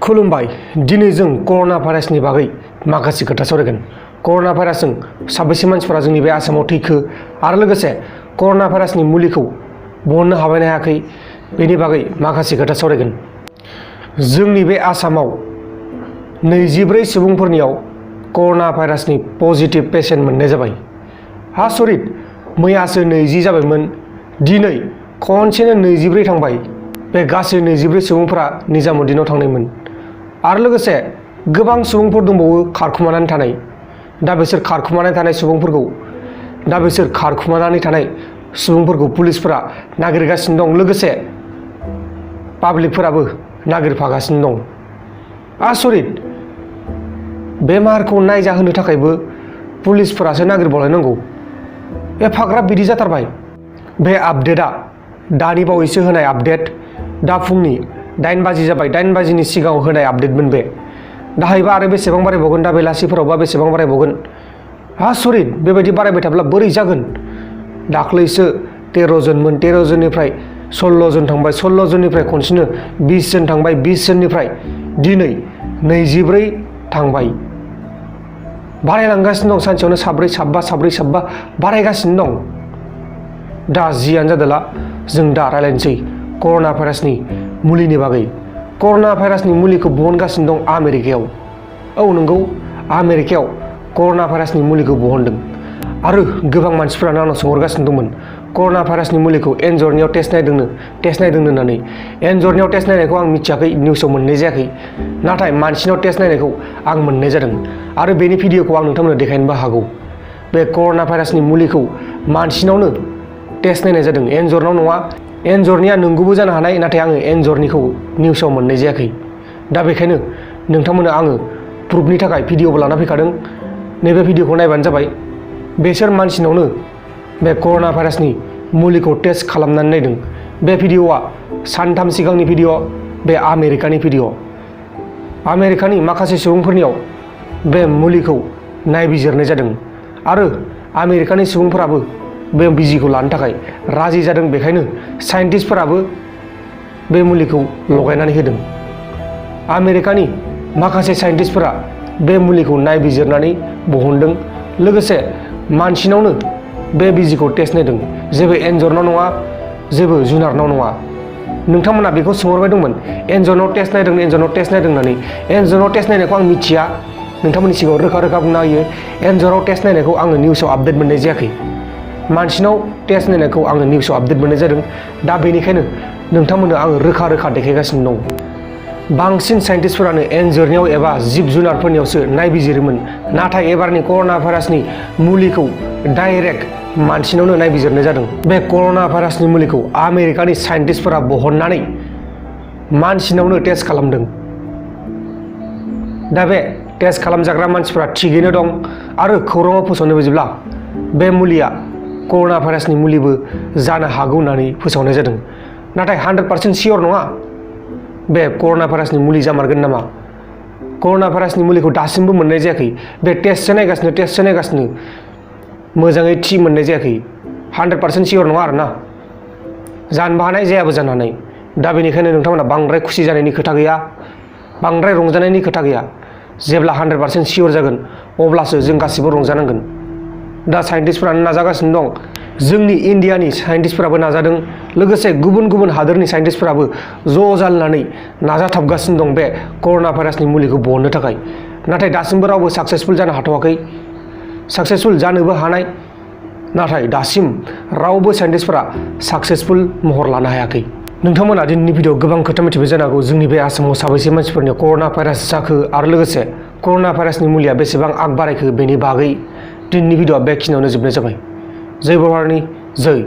खुलुमबाय दिनै जों कर'ना भाइरासनि बागै माखासे खोथा सावरायगोन। कर'ना भाइरासजों साबेसे मानसिफोरा जोंनि बे आसामाव थैखो आरो लोगोसे कर'ना भाइरासनि मुलिखौ बहननो हाबायना हायाखै बेनि बागै माखासे खोथा सावरायगोन। जोंनि बे आसामाव 24 सुबुंफोरनियाव कर'ना भाइरासनि पजिटिभ पेसेन्ट मोननाय जाबाय। आसरित, मैयासो 20 जाबायमोन, दिनै खनसेनो 24 थांबाय। बे गासै 24 सुबुंफोरा निजामुद्दिनाव थांनायमोन आरो लोगोसे गोबां सुबुंफोर दंबावो खारखुमानानै थानाय। दा बिसोर खारखुमानानै थानाय सुबुंफोरखौ पुलिसफोरा नागिरगासिनो दं, लोगोसे पाब्लिकफोराबो नागिरफागासिनो दं। आसरित, बेमारखौ नायजाहोनो थाखायबो पुलिसफोरासो नागिरबावलायनांगौ। एफाग्राब बिदि जाथारबाय। बे आपडेटआ दानि बावैसो होनाय आपडेट, दा फुंनि 8 बाजि जाबाय, 8 बाजिनि सिगाङाव होनाय आपडेटमोन बे। दाहायबा आरो बेसेबां बारायबावगोन, दा बेलासिफोरावबा बेसेबां बारायबावगोन। आसरित, बेबायदि बारायबाय थाब्ला बोरै जागोन। दाख्लैसो 13 जनमोन, 13 जननिफ्राय 16 जन थांबाय, 16 जननिफ्राय खनसेनो 20 जन थांबाय, 20 जननिफ्राय दिनै 24 थांबाय। बारायलांगासिनो दं, सानसेयावनो साब्रै साबा बारायगासिनो दं। दा जियानो जादोला, जों दा रायज्लायनोसै कर'ना भाइरासनि मुलिनि बागै। कर'ना भाइरासनि मुलिखौ बहनगासिनो दं आमेरिकायाव। औ नंगौ, आमेरिकायाव कर'ना भाइरासनि मुलिखौ बहनदों आरो गोबां मानसिफोरानो आंनाव सोंहरगासिनो दंमोन कर'ना भाइरासनि मुलिखौ एन्जरनियाव टेस्ट नायदोंनो होननानै। एन्जरनियाव टेस्ट नायनायखौ आं मिथियाखै, निउसाव मोननाय जायाखै, नाथाय मानसिनाव टेस्ट नायनायखौ आं मोननाय जादों आरो बेनि भिडिअखौ आं नोंथांमोननो देखायनोबो हागौ। बे कर'ना भाइरासनि मुलिखौ मानसिनावनो टेस्ट नायनाय जादों, एन्जरनाव नङा। एन्जरनिया नंगौबो जानो हानाय, नाथाय आङो एन्जरनिखौ निउसाव मोननाय जायाखै। दा बेखायनो नोंथांमोननो आङो प्रुफनि थाखाय भिडिअबो लाना फैखादों। नैबे भिडिअखौ नायबानो जाबाय। बेसोर मानसिनावनो बे कर'ना भाइरासनि मुलिखौ टेस्ट खालामनानै नायदों। बे भिडिअआ सानथाम सिगांनि भिडिअ', बे आमेरिकानि भिडिअ'। आमेरिकानि माखासे सुबुंफोरनियाव बे मुलिखौ नायबिजिरनाय जादों आरो आमेरिकानि सुबुंफोराबो बे बिजिखौ लानो थाखाय राजि जादों। बेखायनो साइन्टिस्टफोराबो बे मुलिखौ लगायनानै होदों। आमेरिकानि माखासे साइन्टिस्टफोरा बे मुलिखौ नायबिजिरनानै बहनदों, लोगोसे मानसिनावनो बे बिजिखौ टेस्ट नायदों। जेबो एन्जरनाव नङा, जेबो जुनारनाव नङा। नोंथांमोना बेखौ सोंहरबाय दंमोन, एन्जरनाव टेस्ट नायदों होननानै। एन्जरनाव टेस्ट नायनायखौ आं मिथिया, नोंथांमोननि सिगाङाव रोखा बुंना होयो। एन्जराव टेस्ट नायनायखौ आङो निउसाव आपडेट मोननाय जायाखै। मानसिनाव टेस्ट नायनायखौ आङो निउसाव आपडेट मोननाय जादों। दा बेनिखायनो नोंथांमोननो आङो रोखा देखायगासिनो दं। बांसिन साइन्टिस्टफोरानो एन्जरनियाव एबा जिब जुनारफोरनियावसो नायबिजिरोमोन, नाथाय एबारनि कर'ना भाइरासनि मुलिखौ डाइरेक्ट मानसिनावनो नायबिजिरनाय जादों। बे कर'ना भाइरासनि मुलिखौ आमेरिकानि साइन्टिस्टफोरा बहननानै मानसिनावनो टेस्ट खालामदों। दा बे टेस्ट खालामजाग्रा मानसिफोरा थिगैनो दं आरो खौराङाव फोसावनाय बायदिब्ला बे मुलिया कर'ना भाइरासनि मुलिबो जानो हागौ होननानै फोसावनाय जादों। नाथाय 100% सियर नङा बे कर'ना भाइरासनि मुलि जामारगोन नामा। कर'ना भाइरासनि मुलिखौ दासिमबो मोननाय जायाखै। बे टेस्टसो नायगासिनो मोजाङै थि मोननाय जायाखै। 100% सियर नङा आरोना, जानोबो हानाय, जायाबो जानो हानाय। दा बेनिखायनो नोंथांमोना बांद्राय खुसि जानायनि खोथा गैया, बांद्राय रंजानायनि खोथा गैया। जेब्ला 100% सियर जागोन अब्लासो जों गासिबो रंजानांगोन। दा साइन्टिस्टफोरानो नाजागासिनो दं, जोंनि इण्डियानि साइन्टिस्टफोराबो नाजादों, लोगोसे गुबुन हादोरनि साइन्टिस्टफोराबो ज' जालायनानै नाजाथाबगासिनो दं बे कर'ना भाइरासनि मुलिखौ बहननो थाखाय। नाथाय दासिमबो रावबो साक्सेसफुल जानो हाथ'वाखै। साक्सेसफुल जानोबो हानाय, नाथाय दासिम रावबो साइन्टिस्टफोरा साक्सेसफुल महर लानो हायाखै। नोंथांमोना दिनैनि भिडिअ'आव गोबां खोथा मिथिबाय जानो हागौ। जोंनि बे आसामाव साबैसे मानसिफोरनियाव कर'ना भाइरास जाखो आरो लोगोसे कर'ना भाइरासनि मुलिया बेसेबां आग बारायखो बेनि बागै दिनैनि भिडिअ'आ बेखिनियावनो जोबनाय जाबाय। जय बर' हारिनि जय।